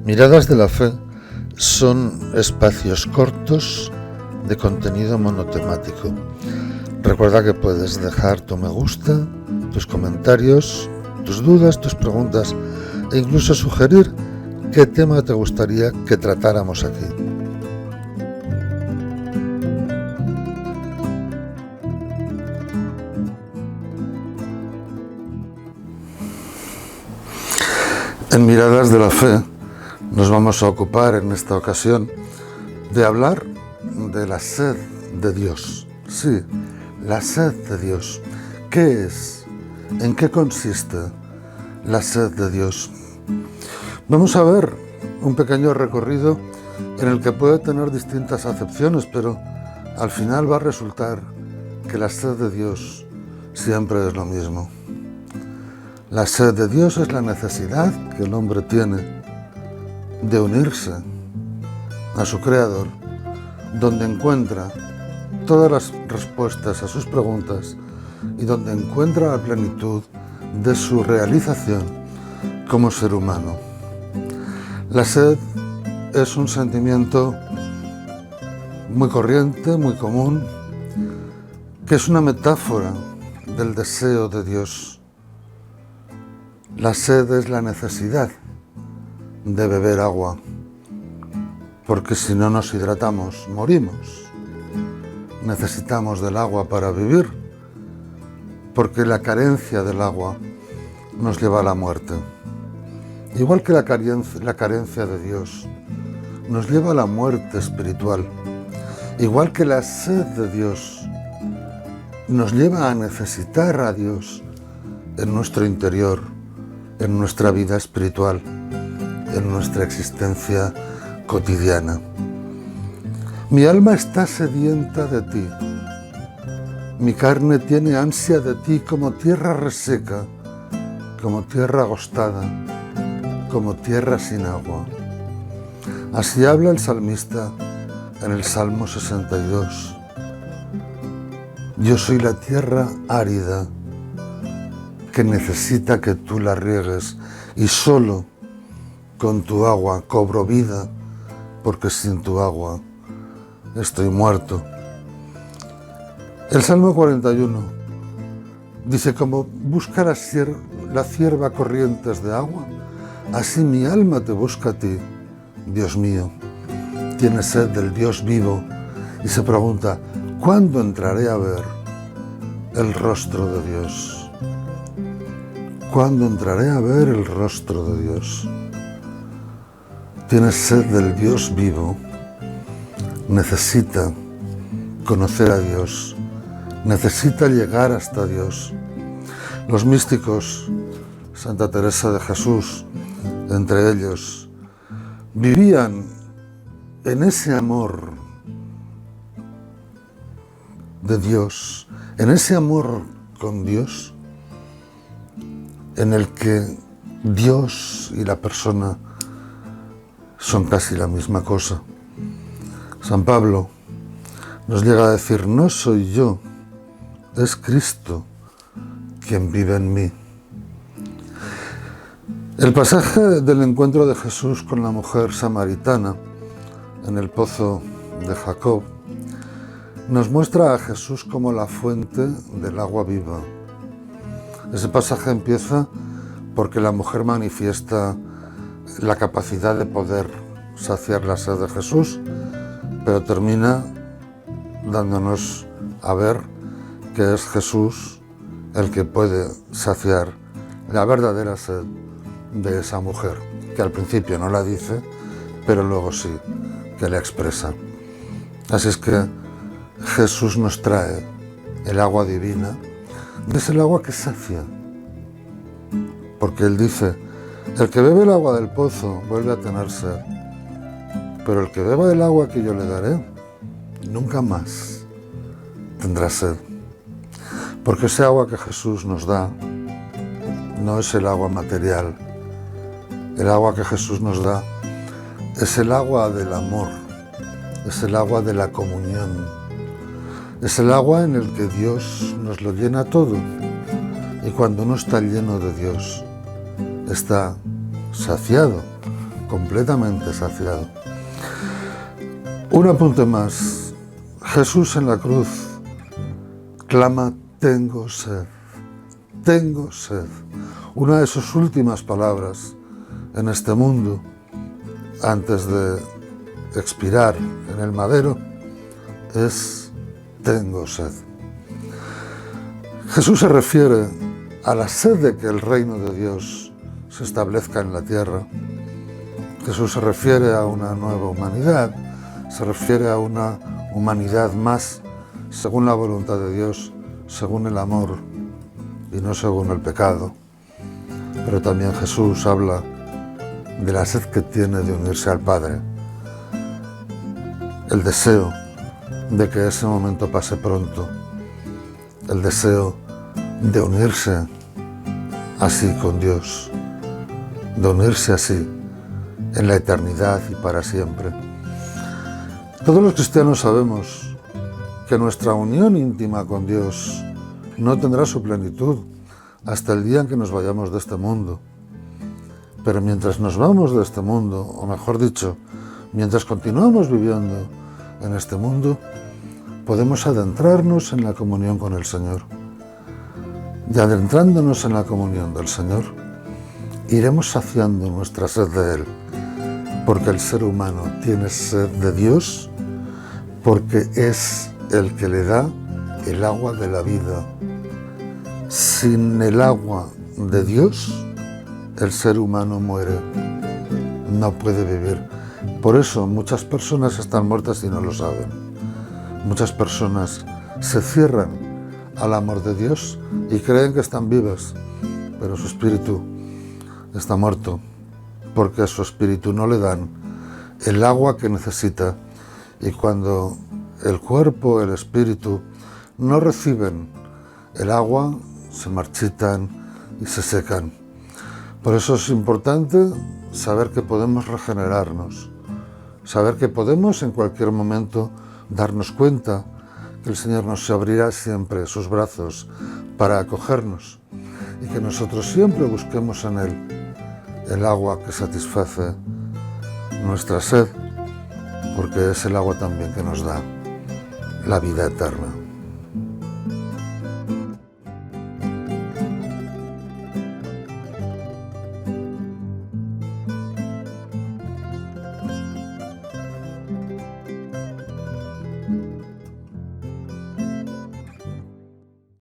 Miradas de la Fe son espacios cortos de contenido monotemático. Recuerda que puedes dejar tu me gusta, tus comentarios, tus dudas, tus preguntas e incluso sugerir qué tema te gustaría que tratáramos aquí. En Miradas de la Fe nos vamos a ocupar en esta ocasión de hablar de la sed de Dios. Sí, la sed de Dios. ¿Qué es? ¿En qué consiste la sed de Dios? Vamos a ver un pequeño recorrido en el que puede tener distintas acepciones, pero al final va a resultar que la sed de Dios siempre es lo mismo. La sed de Dios es la necesidad que el hombre tiene de unirse a su Creador, donde encuentra todas las respuestas a sus preguntas y donde encuentra la plenitud de su realización como ser humano. La sed es un sentimiento muy corriente, muy común, que es una metáfora del deseo de Dios. La sed es la necesidad de beber agua, porque si no nos hidratamos, morimos. Necesitamos del agua para vivir, porque la carencia del agua nos lleva a la muerte. Igual que la carencia de Dios nos lleva a la muerte espiritual, igual que la sed de Dios nos lleva a necesitar a Dios en nuestro interior, en nuestra vida espiritual, en nuestra existencia cotidiana. Mi alma está sedienta de ti. Mi carne tiene ansia de ti como tierra reseca, como tierra agostada, como tierra sin agua. Así habla el salmista en el Salmo 62. Yo soy la tierra árida que necesita que tú la riegues y solo con tu agua cobro vida, porque sin tu agua estoy muerto. El Salmo 41 dice: como busca la cierva corrientes de agua, así mi alma te busca a ti, Dios mío. Tiene sed del Dios vivo y se pregunta: ¿cuándo entraré a ver el rostro de Dios? ¿Cuándo entraré a ver el rostro de Dios? Tiene sed del Dios vivo, necesita conocer a Dios, necesita llegar hasta Dios. Los místicos, Santa Teresa de Jesús, entre ellos, vivían en ese amor de Dios, en ese amor con Dios, en el que Dios y la persona son casi la misma cosa. San Pablo nos llega a decir: no soy yo, es Cristo quien vive en mí. El pasaje del encuentro de Jesús con la mujer samaritana en el pozo de Jacob nos muestra a Jesús como la fuente del agua viva. Ese pasaje empieza porque la mujer manifiesta la capacidad de poder saciar la sed de Jesús, pero termina dándonos a ver que es Jesús el que puede saciar la verdadera sed de esa mujer, que al principio no la dice, pero luego sí que la expresa. Así es que Jesús nos trae el agua divina, es el agua que sacia, porque Él dice: el que bebe el agua del pozo vuelve a tener sed, pero el que beba del agua que yo le daré, nunca más tendrá sed. Porque ese agua que Jesús nos da no es el agua material. El agua que Jesús nos da es el agua del amor, es el agua de la comunión, es el agua en el que Dios nos lo llena todo. Y cuando uno está lleno de Dios, está saciado completamente saciado. Un apunte más. Jesús en la cruz clama: tengo sed, tengo sed. Una de sus últimas palabras en este mundo, antes de expirar en el madero, es: tengo sed. Jesús se refiere a la sed de que el reino de Dios se establezca en la tierra. Jesús se refiere a una nueva humanidad, se refiere a una humanidad más según la voluntad de Dios, según el amor y no según el pecado. Pero también Jesús habla de la sed que tiene de unirse al Padre, el deseo de que ese momento pase pronto, el deseo de unirse así con Dios, de unirse así en la eternidad y para siempre. Todos los cristianos sabemos que nuestra unión íntima con Dios no tendrá su plenitud hasta el día en que nos vayamos de este mundo. Pero mientras nos vamos de este mundo, o mejor dicho, mientras continuamos viviendo en este mundo, podemos adentrarnos en la comunión con el Señor. Y adentrándonos en la comunión del Señor, iremos saciando nuestra sed de Él, porque el ser humano tiene sed de Dios, porque es el que le da el agua de la vida. Sin el agua de Dios, el ser humano muere, no puede vivir. Por eso muchas personas están muertas y no lo saben. Muchas personas se cierran al amor de Dios y creen que están vivas, pero su espíritu está muerto, porque a su espíritu no le dan el agua que necesita. Y cuando el cuerpo, el espíritu, no reciben el agua, se marchitan y se secan. Por eso es importante saber que podemos regenerarnos, saber que podemos en cualquier momento darnos cuenta que el Señor nos abrirá siempre sus brazos para acogernos y que nosotros siempre busquemos en Él el agua que satisface nuestra sed, porque es el agua también que nos da la vida eterna.